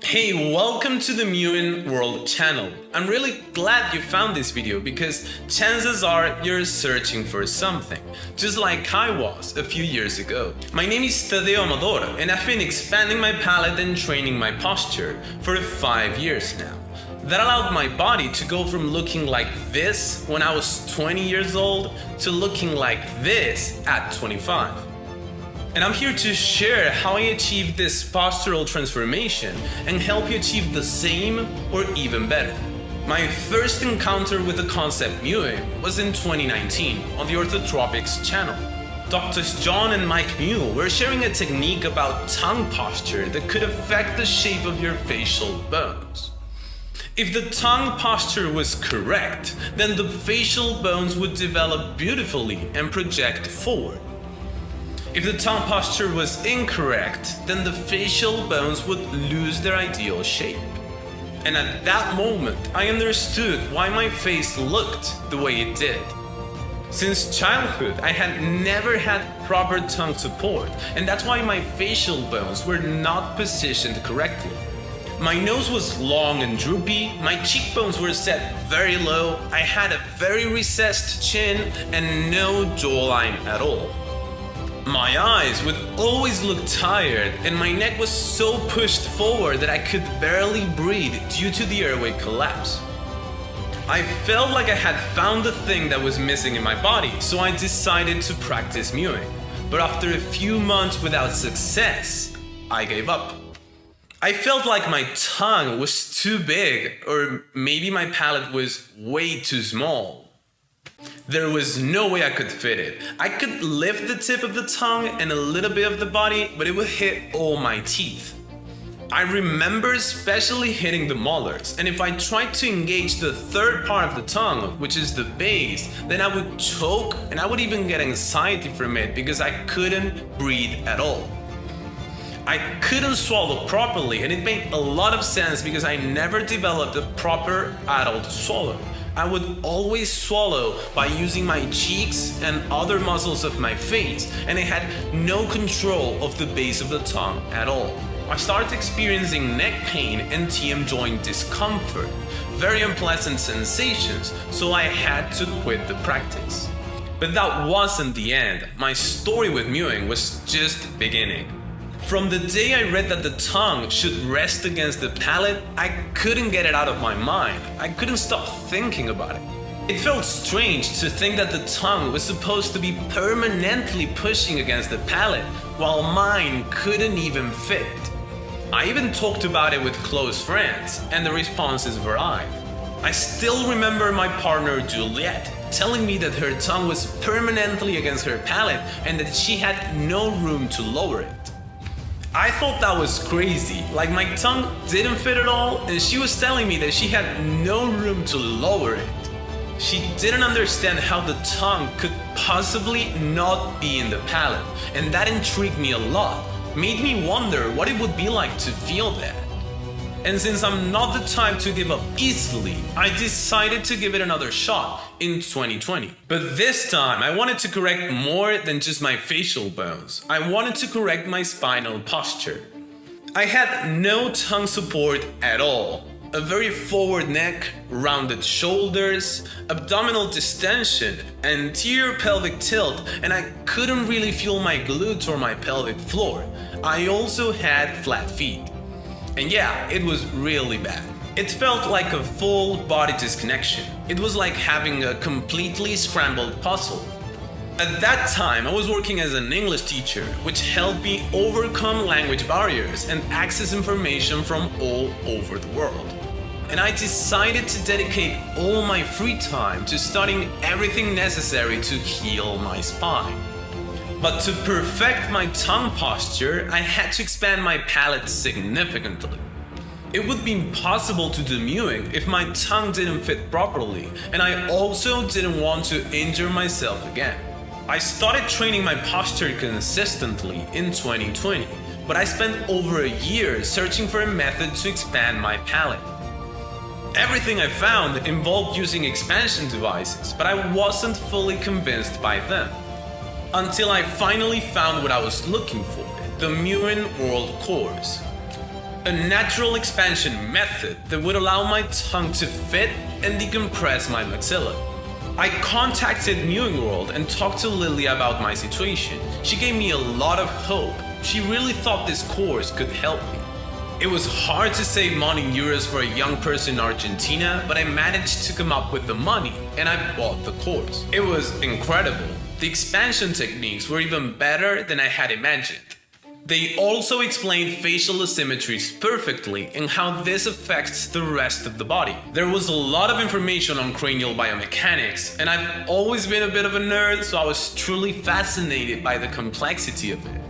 Hey, welcome to the Mewing World channel. I'm really glad you found this video because chances are you're searching for something, just like I was a few years ago. My name is Tadeo Amador and I've been expanding my palate and training my posture for 5 years now. That allowed my body to go from looking like this when I was 20 years old to looking like this at 25. And I'm here to share how I achieved this postural transformation and help you achieve the same or even better. My first encounter with the concept Mewing was in 2019 on the Orthotropics channel. Doctors John and Mike Mew were sharing a technique about tongue posture that could affect the shape of your facial bones. If the tongue posture was correct, then the facial bones would develop beautifully and project forward. If the tongue posture was incorrect, then the facial bones would lose their ideal shape. And at that moment, I understood why my face looked the way it did. Since childhood, I had never had proper tongue support, and that's why my facial bones were not positioned correctly. My nose was long and droopy, my cheekbones were set very low, I had a very recessed chin, and no jawline at all. My eyes would always look tired, and my neck was so pushed forward that I could barely breathe due to the airway collapse. I felt like I had found the thing that was missing in my body, so I decided to practice mewing. But after a few months without success, I gave up. I felt like my tongue was too big, or maybe my palate was way too small. There was no way I could fit it. I could lift the tip of the tongue and a little bit of the body, but it would hit all my teeth. I remember especially hitting the molars, and if I tried to engage the third part of the tongue, which is the base, then I would choke and I would even get anxiety from it because I couldn't breathe at all. I couldn't swallow properly, and it made a lot of sense because I never developed a proper adult swallow. I would always swallow by using my cheeks and other muscles of my face, and I had no control of the base of the tongue at all. I started experiencing neck pain and TM joint discomfort, very unpleasant sensations, so I had to quit the practice. But that wasn't the end. My story with mewing was just beginning. From the day I read that the tongue should rest against the palate, I couldn't get it out of my mind. I couldn't stop thinking about it. It felt strange to think that the tongue was supposed to be permanently pushing against the palate, while mine couldn't even fit. I even talked about it with close friends, and the responses varied. I still remember my partner Juliet telling me that her tongue was permanently against her palate and that she had no room to lower it. I thought that was crazy, like my tongue didn't fit at all, and she was telling me that she had no room to lower it. She didn't understand how the tongue could possibly not be in the palate, and that intrigued me a lot, made me wonder what it would be like to feel that. And since I'm not the type to give up easily, I decided to give it another shot in 2020. But this time, I wanted to correct more than just my facial bones. I wanted to correct my spinal posture. I had no tongue support at all. A very forward neck, rounded shoulders, abdominal distension, anterior pelvic tilt, and I couldn't really feel my glutes or my pelvic floor. I also had flat feet. And yeah, it was really bad. It felt like a full body disconnection. It was like having a completely scrambled puzzle. At that time, I was working as an English teacher, which helped me overcome language barriers and access information from all over the world. And I decided to dedicate all my free time to studying everything necessary to heal my spine. But to perfect my tongue posture, I had to expand my palate significantly. It would be impossible to do mewing if my tongue didn't fit properly, and I also didn't want to injure myself again. I started training my posture consistently in 2020, but I spent over a year searching for a method to expand my palate. Everything I found involved using expansion devices, but I wasn't fully convinced by them. Until I finally found what I was looking for, the Mewing World course. a natural expansion method that would allow my tongue to fit and decompress my maxilla. I contacted Mewing World and talked to Lily about my situation. She gave me a lot of hope. She really thought this course could help me. It was hard to save money in euros for a young person in Argentina, but I managed to come up with the money and I bought the course. It was incredible. The expansion techniques were even better than I had imagined. They also explained facial asymmetries perfectly and how this affects the rest of the body. There was a lot of information on cranial biomechanics, and I've always been a bit of a nerd, so I was truly fascinated by the complexity of it.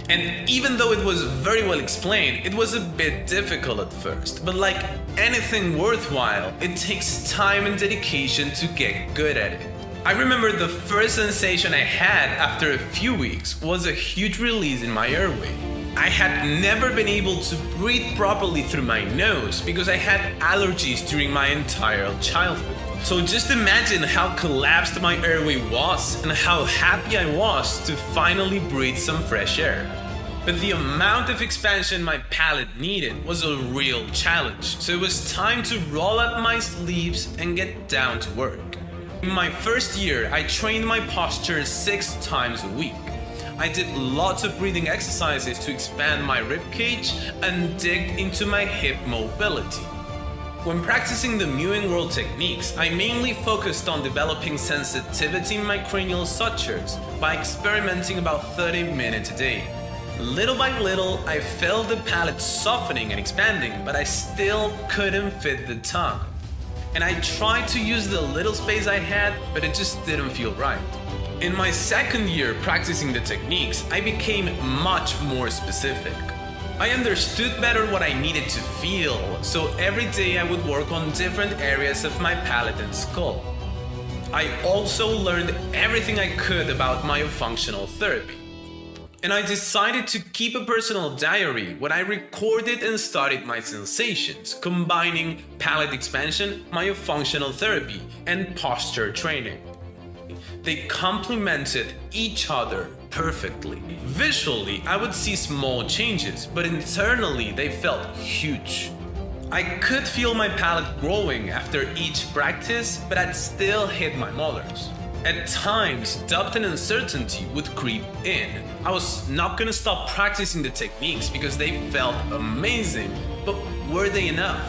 And even though it was very well explained, it was a bit difficult at first. But like anything worthwhile, it takes time and dedication to get good at it. I remember the first sensation I had after a few weeks was a huge release in my airway. I had never been able to breathe properly through my nose because I had allergies during my entire childhood. So just imagine how collapsed my airway was and how happy I was to finally breathe some fresh air. But the amount of expansion my palate needed was a real challenge, so it was time to roll up my sleeves and get down to work. In my first year, I trained my posture 6 times a week. I did lots of breathing exercises to expand my ribcage and dig into my hip mobility. When practicing the Mewing World techniques, I mainly focused on developing sensitivity in my cranial sutures by experimenting about 30 minutes a day. Little by little, I felt the palate softening and expanding, but I still couldn't fit the tongue. And I tried to use the little space I had, but it just didn't feel right. In my second year practicing the techniques, I became much more specific. I understood better what I needed to feel, so every day I would work on different areas of my palate and skull. I also learned everything I could about myofunctional therapy. And I decided to keep a personal diary when I recorded and studied my sensations, combining palate expansion, myofunctional therapy, and posture training. They complemented each other perfectly. Visually, I would see small changes, but internally they felt huge. I could feel my palate growing after each practice, but I'd still hit my molars. At times, doubt and uncertainty would creep in. I was not gonna stop practicing the techniques because they felt amazing, but were they enough?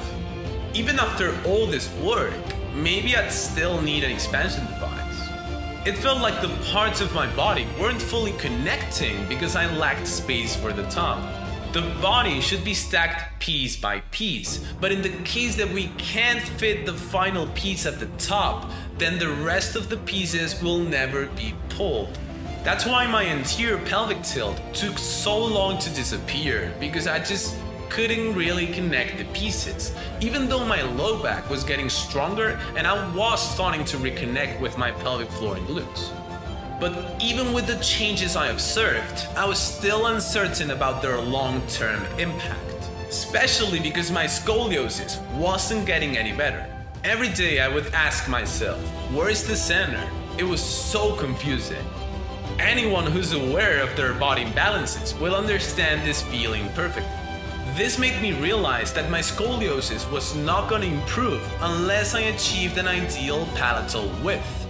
Even after all this work, maybe I'd still need an expansion device. It felt like the parts of my body weren't fully connecting because I lacked space for the tongue. The body should be stacked piece by piece, but in the case that we can't fit the final piece at the top, then the rest of the pieces will never be pulled. That's why my anterior pelvic tilt took so long to disappear, because I just couldn't really connect the pieces, even though my low back was getting stronger and I was starting to reconnect with my pelvic floor and glutes. But even with the changes I observed, I was still uncertain about their long-term impact, especially because my scoliosis wasn't getting any better. Every day I would ask myself, where is the center? It was so confusing. Anyone who's aware of their body imbalances will understand this feeling perfectly. This made me realize that my scoliosis was not going to improve unless I achieved an ideal palatal width.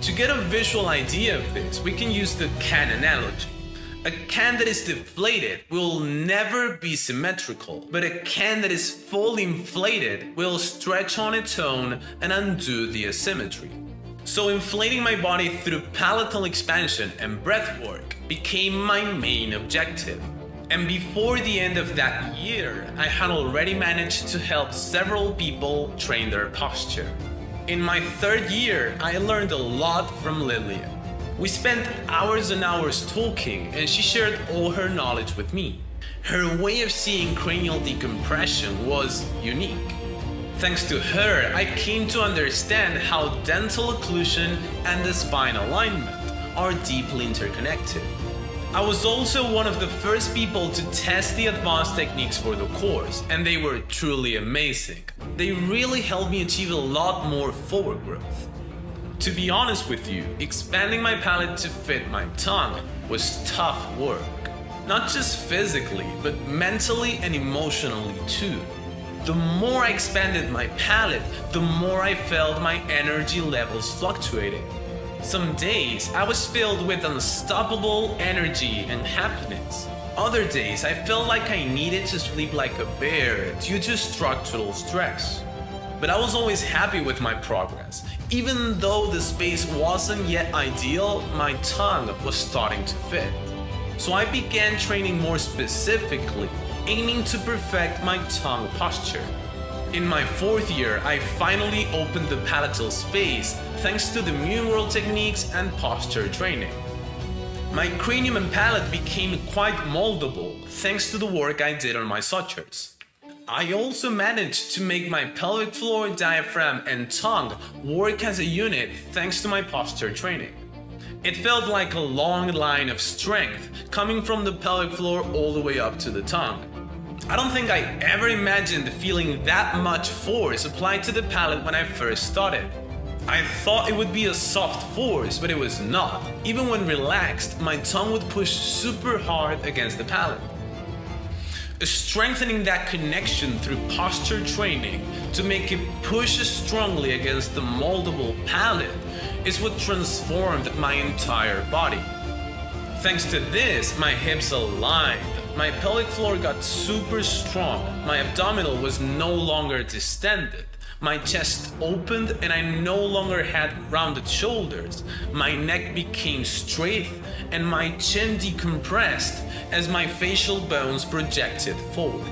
To get a visual idea of this, we can use the can analogy. A can that is deflated will never be symmetrical, but a can that is fully inflated will stretch on its own and undo the asymmetry. So inflating my body through palatal expansion and breath work became my main objective. And before the end of that year, I had already managed to help several people train their posture. In my third year, I learned a lot from Lillian. We spent hours and hours talking, and she shared all her knowledge with me. Her way of seeing cranial decompression was unique. Thanks to her, I came to understand how dental occlusion and the spine alignment are deeply interconnected. I was also one of the first people to test the advanced techniques for the course, and they were truly amazing. They really helped me achieve a lot more forward growth. To be honest with you, expanding my palate to fit my tongue was tough work. not just physically, but mentally and emotionally too. The more I expanded my palate, the more I felt my energy levels fluctuating. Some days I was filled with unstoppable energy and happiness. Other days I felt like I needed to sleep like a bear due to structural stress. But I was always happy with my progress. Even though the space wasn't yet ideal, my tongue was starting to fit. So I began training more specifically, aiming to perfect my tongue posture. In my 4th year, I finally opened the palatal space thanks to the Mewing World techniques and posture training. My cranium and palate became quite moldable thanks to the work I did on my sutures. I also managed to make my pelvic floor, diaphragm, and tongue work as a unit thanks to my posture training. It felt like a long line of strength coming from the pelvic floor all the way up to the tongue. I don't think I ever imagined feeling that much force applied to the palate when I first started. I thought it would be a soft force, but it was not. Even when relaxed, my tongue would push super hard against the palate. Strengthening that connection through posture training to make it push strongly against the moldable palate is what transformed my entire body. Thanks to this, my hips aligned, my pelvic floor got super strong, my abdominal was no longer distended, my chest opened and I no longer had rounded shoulders, my neck became straight and my chin decompressed as my facial bones projected forward.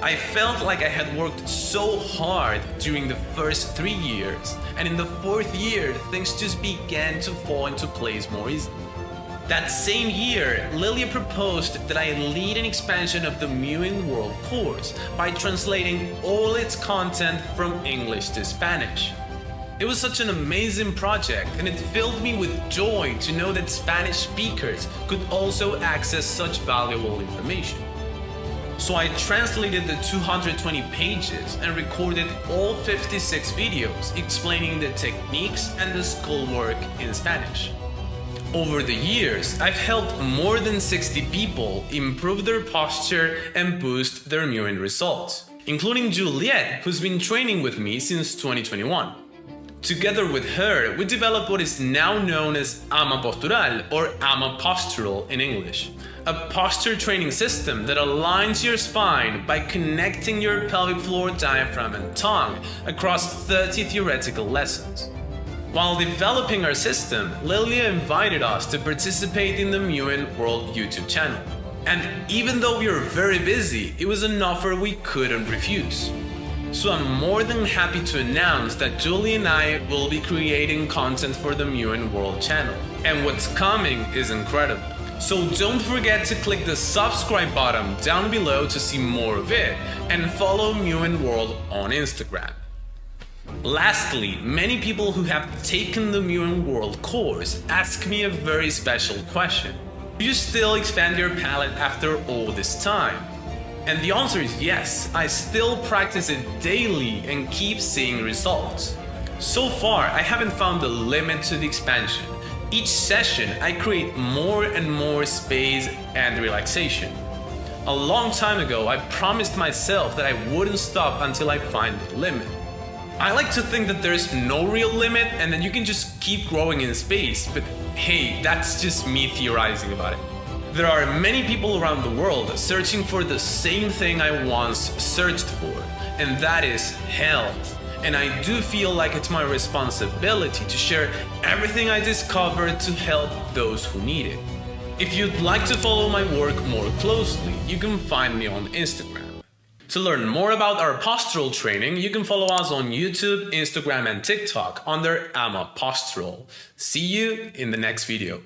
I felt like I had worked so hard during the first 3 years, and in the 4th year, things just began to fall into place more easily. That same year, Lilia proposed that I lead an expansion of the Mewing World course by translating all its content from English to Spanish. It was such an amazing project, and it filled me with joy to know that Spanish speakers could also access such valuable information. So I translated the 220 pages and recorded all 56 videos explaining the techniques and the schoolwork in Spanish. Over the years, I've helped more than 60 people improve their posture and boost their Mewing results, including Juliet, who's been training with me since 2021. Together with her, we developed what is now known as AMA Postural, or AMA Postural in English, a posture training system that aligns your spine by connecting your pelvic floor, diaphragm, and tongue across 30 theoretical lessons. While developing our system, Lilia invited us to participate in the Mewing World YouTube channel. And even though we were very busy, it was an offer we couldn't refuse. So I'm more than happy to announce that Julie and I will be creating content for the Mewing World channel. And what's coming is incredible. So don't forget to click the subscribe button down below to see more of it, and follow Mewing World on Instagram. Lastly, many people who have taken the Mewing World course ask me a very special question. Do you still expand your palate after all this time? And the answer is yes, I still practice it daily and keep seeing results. So far, I haven't found a limit to the expansion. Each session, I create more and more space and relaxation. A long time ago, I promised myself that I wouldn't stop until I find the limit. I like to think that there's no real limit and that you can just keep growing in space, but hey, that's just me theorizing about it. There are many people around the world searching for the same thing I once searched for, and that is health. And I do feel like it's my responsibility to share everything I discovered to help those who need it. If you'd like to follow my work more closely, you can find me on Instagram. To learn more about our postural training, you can follow us on YouTube, Instagram, and TikTok under AMA Postural. See you in the next video.